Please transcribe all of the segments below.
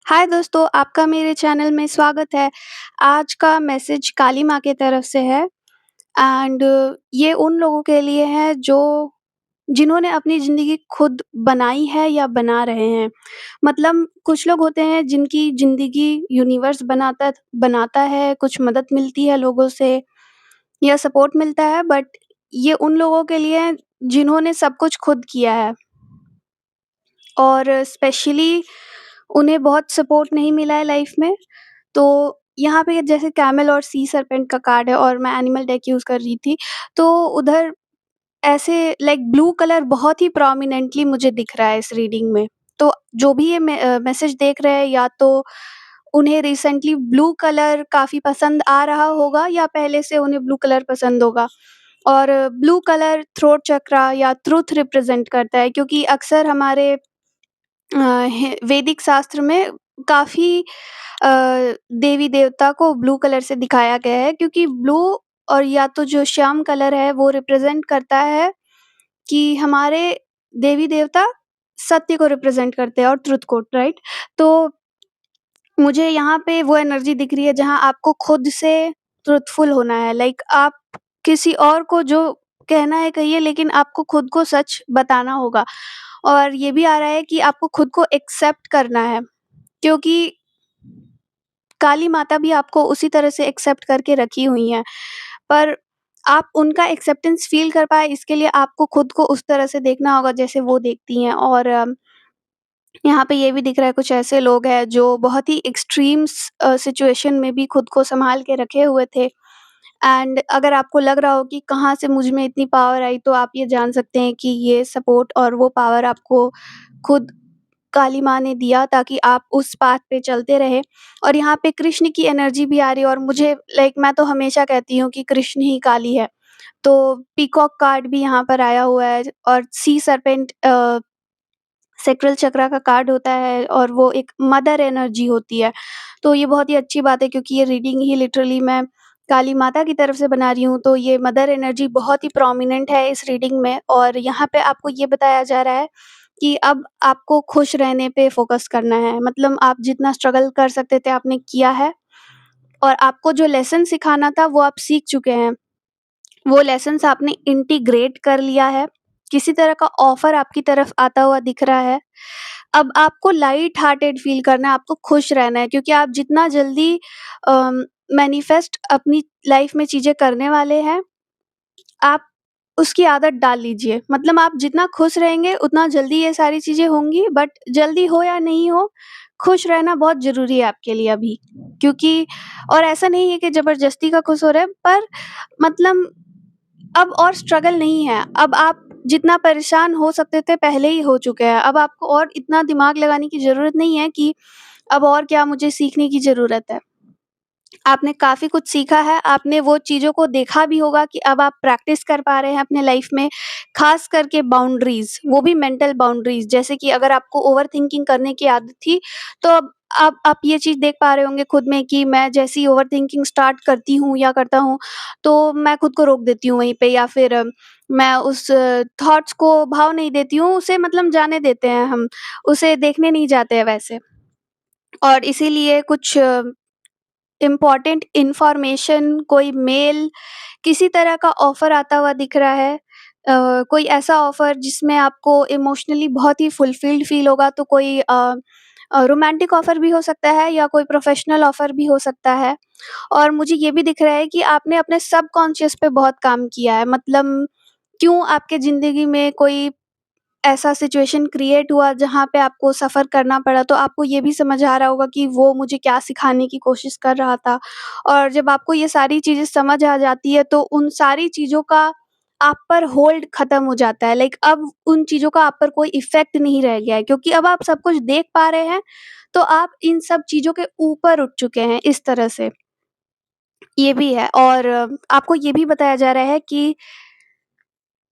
हाय दोस्तों, आपका मेरे चैनल में स्वागत है। आज का मैसेज काली माँ की तरफ से है एंड ये उन लोगों के लिए है जो जिन्होंने अपनी ज़िंदगी खुद बनाई है या बना रहे हैं। मतलब कुछ लोग होते हैं जिनकी ज़िंदगी यूनिवर्स बनाता है, कुछ मदद मिलती है लोगों से या सपोर्ट मिलता है, बट ये उन लोगों के लिए है जिन्होंने सब कुछ खुद किया है। और स्पेशली उन्हें बहुत सपोर्ट नहीं मिला है लाइफ में। तो यहाँ पे जैसे कैमल और सी सर्पेंट का कार्ड है और मैं एनिमल डेक यूज़ कर रही थी, तो उधर ऐसे लाइक ब्लू कलर बहुत ही प्रोमिनेंटली मुझे दिख रहा है इस रीडिंग में। तो जो भी ये मैसेज देख रहे हैं, या तो उन्हें रिसेंटली ब्लू कलर काफ़ी पसंद आ रहा होगा या पहले से उन्हें ब्लू कलर पसंद होगा। और ब्लू कलर थ्रोट चक्रा या ट्रुथ रिप्रेज़ेंट करता है, क्योंकि अक्सर हमारे है वैदिक शास्त्र में काफ़ी अ, देवी-देवता को ब्लू कलर से दिखाया गया है, क्योंकि ब्लू और या तो जो श्याम कलर है वो रिप्रेज़ेंट करता है कि हमारे देवी-देवता सत्य को रिप्रेज़ेंट करते हैं और ट्रुथ को, राइट? तो मुझे यहाँ पे वो एनर्जी दिख रही है जहाँ आपको खुद से ट्रुथफुल होना है। लाइक आप किसी और को जो कहना है कहिए, लेकिन आपको खुद को सच बताना होगा। और ये भी आ रहा है कि आपको खुद को एक्सेप्ट करना है, क्योंकि काली माता भी आपको उसी तरह से एक्सेप्ट करके रखी हुई हैं। पर आप उनका एक्सेप्टेंस फ़ील कर पाएँ, इसके लिए आपको खुद को उस तरह से देखना होगा जैसे वो देखती हैं। और यहाँ पे ये भी दिख रहा है, कुछ ऐसे लोग हैं जो बहुत ही एक्सट्रीम्स सिचुएशन में भी खुद को सँभाल के रखे हुए थे। एंड अगर आपको लग रहा हो कि कहाँ से मुझ में इतनी पावर आई, तो आप ये जान सकते हैं कि ये सपोर्ट और वो पावर आपको खुद काली माँ ने दिया, ताकि आप उस पाथ पे चलते रहें। और यहाँ पे कृष्ण की एनर्जी भी आ रही है, और मुझे लाइक मैं तो हमेशा कहती हूँ कि कृष्ण ही काली है। तो पीकॉक कार्ड भी यहाँ पर आया हुआ है, और सी सर्पेंट सैक्रल चक्रा का कार्ड होता है, और वो एक मदर एनर्जी होती है। तो ये बहुत ही अच्छी बात है, क्योंकि ये रीडिंग ही लिटरली मैं काली माता की तरफ से बना रही हूँ, तो ये मदर एनर्जी बहुत ही प्रोमिनेंट है इस रीडिंग में। और यहाँ पे आपको ये बताया जा रहा है कि अब आपको खुश रहने पे फ़ोकस करना है। मतलब आप जितना स्ट्रगल कर सकते थे आपने किया है, और आपको जो लेसन सिखाना था वो आप सीख चुके हैं। वो लेसन्स आपने इंटीग्रेट कर लिया है। किसी तरह का ऑफ़र आपकी तरफ आता हुआ दिख रहा है। अब आपको लाइट हार्टेड फ़ील करना है, आपको खुश रहना है, क्योंकि आप जितना जल्दी मैनिफेस्ट अपनी लाइफ़ में चीज़ें करने वाले हैं, आप उसकी आदत डाल लीजिए। मतलब आप जितना खुश रहेंगे उतना जल्दी ये सारी चीज़ें होंगी, बट जल्दी हो या नहीं हो, खुश रहना बहुत ज़रूरी है आपके लिए अभी। क्योंकि और ऐसा नहीं है कि ज़बरदस्ती का खुश हो रहे हैं, पर मतलब अब और स्ट्रगल नहीं है। अब आप जितना परेशान हो सकते थे पहले ही हो चुके हैं। अब आपको और इतना दिमाग लगाने की ज़रूरत नहीं है कि अब और क्या मुझे सीखने की ज़रूरत है। आपने काफ़ी कुछ सीखा है, आपने वो चीज़ों को देखा भी होगा कि अब आप प्रैक्टिस कर पा रहे हैं अपने लाइफ़ में, ख़ास करके बाउंड्रीज़, वो भी मेंटल बाउंड्रीज़। जैसे कि अगर आपको ओवरथिंकिंग करने की आदत थी, तो अब आप ये चीज़ देख पा रहे होंगे खुद में कि मैं जैसे ही ओवरथिंकिंग स्टार्ट करती हूँ या करता हूँ, तो मैं खुद को रोक देती हूँ वहीं पे, या फिर मैं उस थॉट्स को भाव नहीं देती हूँ, उसे मतलब जाने देते हैं हम, उसे देखने नहीं जाते हैं वैसे। और इसीलिए कुछ इम्पोर्टेंट इन्फॉर्मेशन, कोई मेल, किसी तरह का ऑफ़र आता हुआ दिख रहा है। कोई ऐसा ऑफ़र जिसमें आपको इमोशनली बहुत ही फुलफ़िल्ड फ़ील होगा, तो कोई रोमांटिक ऑफ़र भी हो सकता है या कोई प्रोफ़ेशनल ऑफ़र भी हो सकता है। और मुझे ये भी दिख रहा है कि आपने अपने सबकॉन्शियस पे बहुत काम किया है। मतलब क्यों आपके ज़िंदगी में कोई ऐसा सिचुएशन क्रिएट हुआ जहाँ पे आपको सफ़र करना पड़ा, तो आपको ये भी समझ आ रहा होगा कि वो मुझे क्या सिखाने की कोशिश कर रहा था। और जब आपको ये सारी चीज़ें समझ आ जाती है, तो उन सारी चीज़ों का आप पर होल्ड ख़त्म हो जाता है। लाइक अब उन चीज़ों का आप पर कोई इफ़ेक्ट नहीं रह गया है, क्योंकि अब आप सब कुछ देख पा रहे हैं, तो आप इन सब चीज़ों के ऊपर उठ चुके हैं इस तरह से। ये भी है। और आपको ये भी बताया जा रहा है कि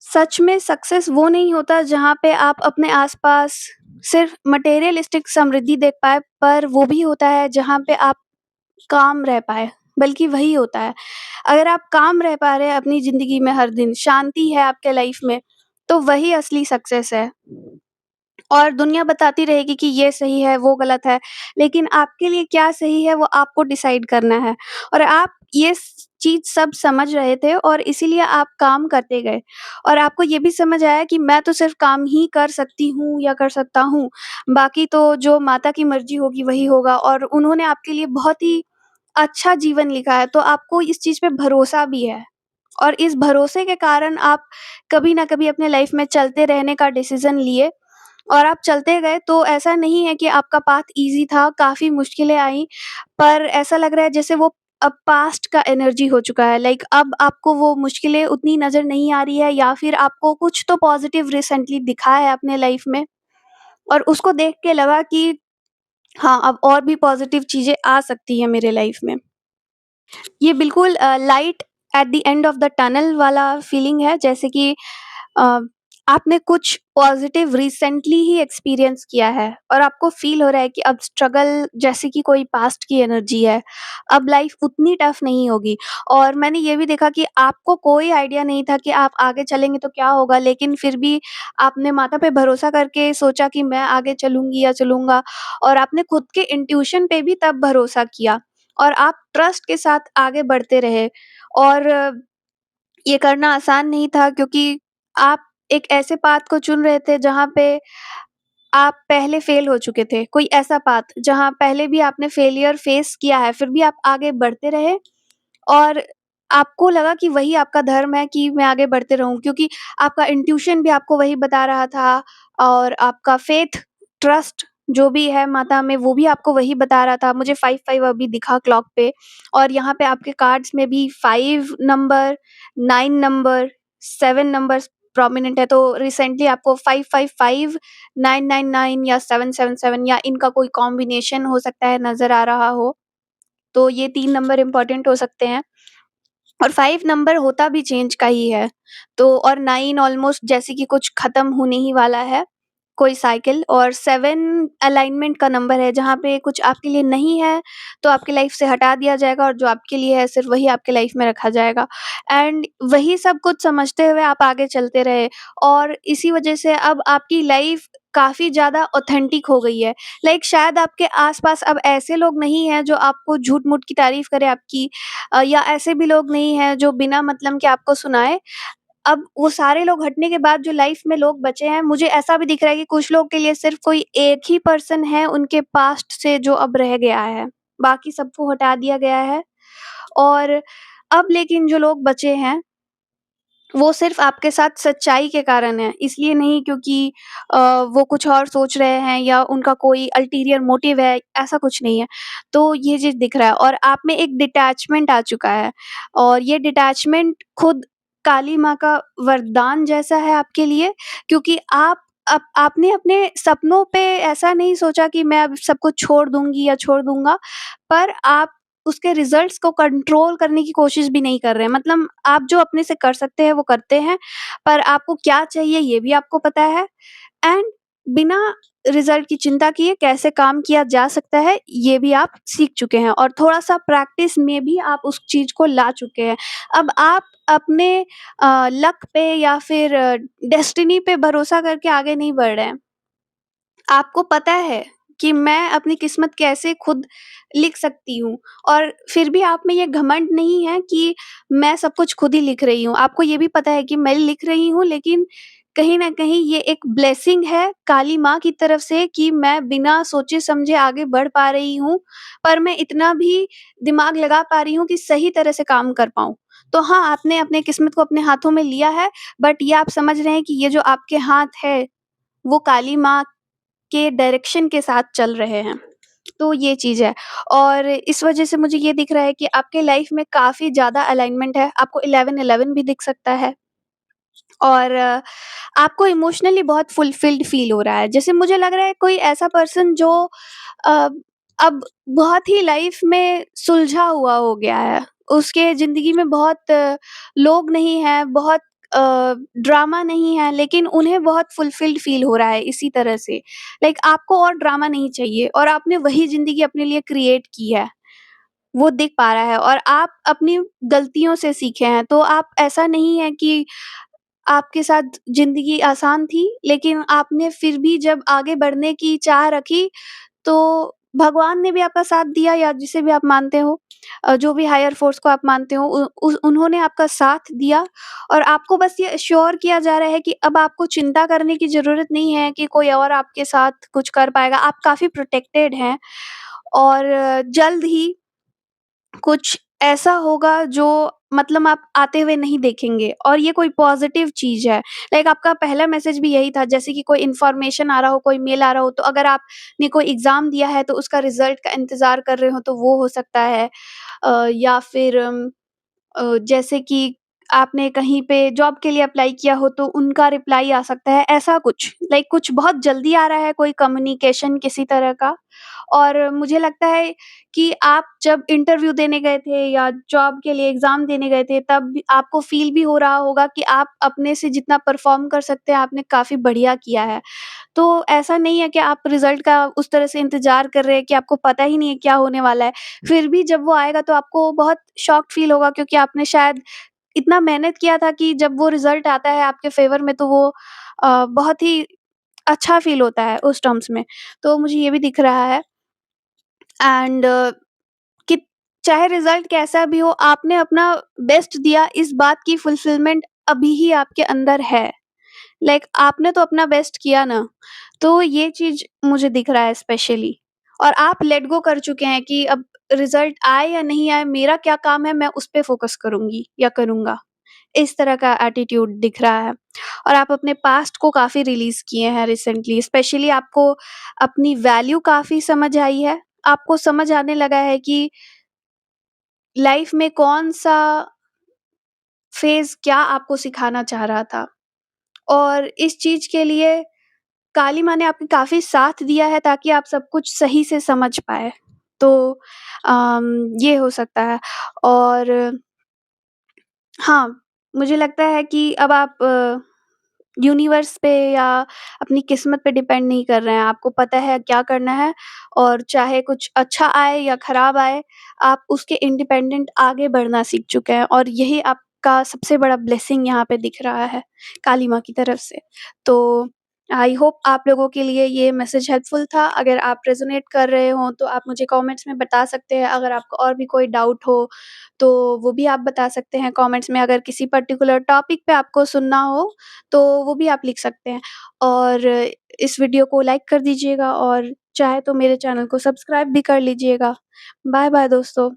सच में सक्सेस वो नहीं होता जहाँ पे आप अपने आस-पास सिर्फ़ मटेरियलिस्टिक समृद्धि देख पाएँ, पर वो भी होता है जहाँ पे आप काम रह पाएँ, बल्कि वही होता है। अगर आप काम रह पा रहे हैं अपनी ज़िंदगी में हर दिन, शांति है आपके लाइफ़ में, तो वही असली सक्सेस है। और दुनिया बताती रहेगी कि ये सही है, वो गलत है, लेकिन आपके लिए क्या सही है वो आपको डिसाइड करना है। और आप ये चीज़ सब समझ रहे थे और इसीलिए आप काम करते गए और आपको ये भी समझ आया कि मैं तो सिर्फ़ काम ही कर सकती हूँ या कर सकता हूँ, बाकी तो जो माता की मर्ज़ी होगी वही होगा और उन्होंने आपके लिए बहुत ही अच्छा जीवन लिखा है, तो आपको इस चीज़ पे भरोसा भी है। और इस भरोसे के कारण आप कभी न कभी अपने लाइफ़ में चलते रहने का डिसीज़न लिए और आप चलते गए, तो ऐसा नहीं है कि आपका पाथ ईज़ी था, काफ़ी मुश्किलें आईं, पर ऐसा लग रहा है जैसे वो अब पास्ट का एनर्जी हो चुका है। लाइक अब आपको वो मुश्किलें उतनी नज़र नहीं आ रही है या फिर आपको कुछ तो पॉज़िटिव रिसेंटली दिखा है अपने लाइफ़ में और उसको देख के लगा कि हाँ, अब और भी पॉज़िटिव चीज़ें आ सकती हैं मेरे लाइफ़ में। ये बिल्कुल light at the end of the tunnel वाला फीलिंग है, जैसे कि अ, आपने कुछ पॉजिटिव रिसेंटली ही एक्सपीरियंस किया है और आपको फील हो रहा है कि अब स्ट्रगल जैसे कि कोई पास्ट की एनर्जी है, अब लाइफ उतनी टफ नहीं होगी। और मैंने ये भी देखा कि आपको कोई आइडिया नहीं था कि आप आगे चलेंगे तो क्या होगा, लेकिन फिर भी आपने माता पे भरोसा करके सोचा कि मैं आगे चलूंगी या चलूंगा, और आपने खुद के इंट्यूशन पे भी तब भरोसा किया और आप ट्रस्ट के साथ आगे बढ़ते रहे। और ये करना आसान नहीं था क्योंकि आप एक ऐसे पाथ को चुन रहे थे जहाँ पे आप पहले फेल हो चुके थे। कोई ऐसा पाथ जहाँ पहले भी आपने फेलियर फेस किया है, फिर भी आप आगे बढ़ते रहे और आपको लगा कि वही आपका धर्म है कि मैं आगे बढ़ते रहूँ, क्योंकि आपका इंट्यूशन भी आपको वही बता रहा था और आपका फेथ, ट्रस्ट जो भी है माता में वो भी आपको वही बता रहा था। मुझे 5-5 अभी दिखा क्लॉक पे और यहाँ पे आपके कार्ड्स में भी 5 नंबर, 9 नंबर, 7 नंबर्स प्रोमिनेंट है, तो रिसेंटली आपको 555, 999 या 777 या इनका कोई कॉम्बिनेशन हो सकता है नज़र आ रहा हो। तो ये 3 नंबर इम्पोर्टेंट हो सकते हैं। और 5 नंबर होता भी चेंज का ही है। तो और 9 ऑलमोस्ट जैसे कि कुछ ख़त्म होने ही वाला है, कोई साइकिल। और 7 अलाइनमेंट का नंबर है, जहाँ पे कुछ आपके लिए नहीं है, तो आपकी लाइफ़ से हटा दिया जाएगा और जो आपके लिए है सिर्फ़ वही आपके लाइफ़ में रखा जाएगा। एंड वही सब कुछ समझते हुए आप आगे चलते रहे और इसी वज़ह से अब आपकी लाइफ़ काफ़ी ज़्यादा ऑथेंटिक हो गई है। लाइक शायद आपके आस-पास अब ऐसे लोग नहीं हैं जो आपको झूठ-मूठ की तारीफ़ करें आपकी, या ऐसे भी लोग नहीं हैं जो बिना मतलब के आपको सुनाएँ। अब वो सारे लोग हटने के बाद जो लाइफ़ में लोग बचे हैं, मुझे ऐसा भी दिख रहा है कि कुछ लोग के लिए सिर्फ़ कोई एक ही पर्सन है उनके पास्ट से जो अब रह गया है। बाकी सबको हटा दिया गया है और अब लेकिन जो लोग बचे हैं वो सिर्फ़ आपके साथ सच्चाई के कारण है, इसलिए नहीं क्योंकि वो कुछ और सोच रहे हैं या उनका कोई अल्टीरियर मोटिव है, ऐसा कुछ नहीं है। तो ये चीज़ दिख रहा है और आप में एक डिटैचमेंट आ चुका है और ये डिटैचमेंट खुद काली माँ का वरदान जैसा है आपके लिए, क्योंकि आपने अपने सपनों पे ऐसा नहीं सोचा कि मैं अब सब कुछ छोड़ दूँगी या छोड़ दूँगा, पर आप उसके रिज़ल्ट्स को कंट्रोल करने की कोशिश भी नहीं कर रहे हैं। मतलब आप जो अपने से कर सकते हैं वो करते हैं, पर आपको क्या चाहिए ये भी आपको पता है एंड बिना रिज़ल्ट की चिंता किए कैसे काम किया जा सकता है, ये भी आप सीख चुके हैं और थोड़ा-सा प्रैक्टिस में भी आप उस चीज़ को ला चुके हैं। अब आप अपने लक पे या फिर डेस्टिनी पे भरोसा करके आगे नहीं बढ़ रहे हैं। आपको पता है कि मैं अपनी किस्मत कैसे खुद लिख सकती हूँ और फिर भी आप में ये घमंड नहीं है कि मैं सब कुछ खुद ही लिख रही हूँ। आपको ये भी पता है कि मैं लिख रही हूँ, लेकिन कहीं न कहीं ये एक ब्लेसिंग है काली माँ की तरफ से कि मैं बिना सोचे-समझे आगे बढ़ पा रही हूँ, पर मैं इतना भी दिमाग लगा पा रही हूँ कि सही तरह से काम कर पाऊँ। तो हाँ, आपने अपने किस्मत को अपने हाथों में लिया है, बट ये आप समझ रहे हैं कि ये जो आपके हाथ है, वो काली माँ के डायरेक्शन के साथ चल रहे हैं। तो ये चीज़ है और इस वज़ह से मुझे ये दिख रहा है कि आपके लाइफ़ में काफ़ी ज़्यादा अलाइनमेंट है। आपको 11-11 भी दिख सकता है और आपको इमोशनली बहुत फुलफिल्ड फ़ील हो रहा है। जैसे मुझे लग रहा है कोई ऐसा पर्सन जो अ, अब बहुत ही लाइफ़ में सुलझा हुआ हो गया है। उसके ज़िंदगी में बहुत लोग नहीं हैं, बहुत ड्रामा नहीं है, लेकिन उन्हें बहुत फुलफिल्ड फ़ील हो रहा है इसी तरह से। लाइक आपको और ड्रामा नहीं चाहिए और आपने वही ज़िंदगी अपने लिए क्रिएट की है। वो दिख पा रहा है और आप अपनी गलतियों से सीखे हैं। तो आप ऐसा नहीं है कि आपके साथ ज़िंदगी आसान थी, लेकिन आपने फिर भी जब आगे बढ़ने की चाह रखी, तो भगवान ने भी आपका साथ दिया या जिसे भी आप मानते हो, जो भी हायर फ़ोर्स को आप मानते हो, उन्होंने आपका साथ दिया और आपको बस ये एश्योर किया जा रहा है कि अब आपको चिंता करने की ज़रूरत नहीं है कि कोई और आपके साथ कुछ कर पाएगा। आप काफ़ी प्रोटेक्टेड हैं और जल्द ही कुछ ऐसा होगा जो मतलब आप आते हुए नहीं देखेंगे और ये कोई पॉज़िटिव चीज़ है। लाइक आपका पहला मैसेज भी यही था, जैसे कि कोई इन्फॉर्मेशन आ रहा हो, कोई मेल आ रहा हो, तो अगर आपने कोई एग्ज़ाम दिया है तो उसका रिज़ल्ट का इंतज़ार कर रहे हो तो वो हो सकता है। या फिर जैसे कि आपने कहीं पे जॉब के लिए अप्लाई किया हो तो उनका रिप्लाई आ सकता है, ऐसा कुछ। लाइक कुछ बहुत जल्दी आ रहा है, कोई कम्युनिकेशन किसी तरह का। और मुझे लगता है कि आप जब इंटरव्यू देने गए थे या जॉब के लिए एग्ज़ाम देने गए थे, तब भी आपको फ़ील भी हो रहा होगा कि आप अपने से जितना परफ़ॉर्म कर सकते हैं, आपने काफ़ी बढ़िया किया है। तो ऐसा नहीं है कि आप रिज़ल्ट का उस तरह से इंतज़ार कर रहे हैं कि आपको पता ही नहीं है क्या होने वाला है। फिर भी जब वो आएगा तो आपको बहुत शॉक्ड फ़ील होगा, क्योंकि आपने शायद इतना मेहनत किया था कि जब वो रिज़ल्ट आता है आपके फ़ेवर में तो वो बहुत ही अच्छा फ़ील होता है उस टर्म्स में। तो मुझे ये भी दिख रहा है एंड कि चाहे रिज़ल्ट कैसा भी हो, आपने अपना बेस्ट दिया, इस बात की फुलफ़िलमेंट अभी ही आपके अंदर है। लाइक आपने तो अपना बेस्ट किया ना, तो ये चीज़ मुझे दिख रहा है स्पेशली। और आप लेट गो कर चुके हैं कि अब रिज़ल्ट आए या नहीं आए, मेरा क्या काम है, मैं उस पे फ़ोकस करूँगी या करूँगा। इस तरह का एटीट्यूड दिख रहा है। और आप अपने पास्ट को काफ़ी रिलीज़ किए हैं रिसेंटली, स्पेशली आपको अपनी वैल्यू काफ़ी समझ आई है। आपको समझ आने लगा है कि लाइफ़ में कौन-सा फ़ेज़ क्या आपको सिखाना चाह रहा था। और इस चीज़ के लिए काली माँ ने आपको काफ़ी साथ दिया है ताकि आप सब कुछ सही से समझ पाएँ। तो ये हो सकता है। और हाँ, मुझे लगता है कि अब आप यूनिवर्स पे या अपनी किस्मत पे डिपेंड नहीं कर रहे हैं। आपको पता है क्या करना है और चाहे कुछ अच्छा आए या खराब आए, आप उसके इंडिपेंडेंट आगे बढ़ना सीख चुके हैं और यही आपका सबसे बड़ा ब्लेसिंग यहाँ पे दिख रहा है, काली माँ की तरफ से। तो आई होप आप लोगों के लिए ये मैसेज हेल्पफुल था। अगर आप रेज़ोनेट कर रहे हों, तो आप मुझे कमेंट्स में बता सकते हैं। अगर आपको और भी कोई डाउट हो, तो वो भी आप बता सकते हैं कमेंट्स में। अगर किसी पर्टिकुलर टॉपिक पे आपको सुनना हो, तो वो भी आप लिख सकते हैं। और इस वीडियो को लाइक कर दीजिएगा और चाहे तो मेरे चैनल को सब्सक्राइब भी कर लीजिएगा। बाय-बाय दोस्तों।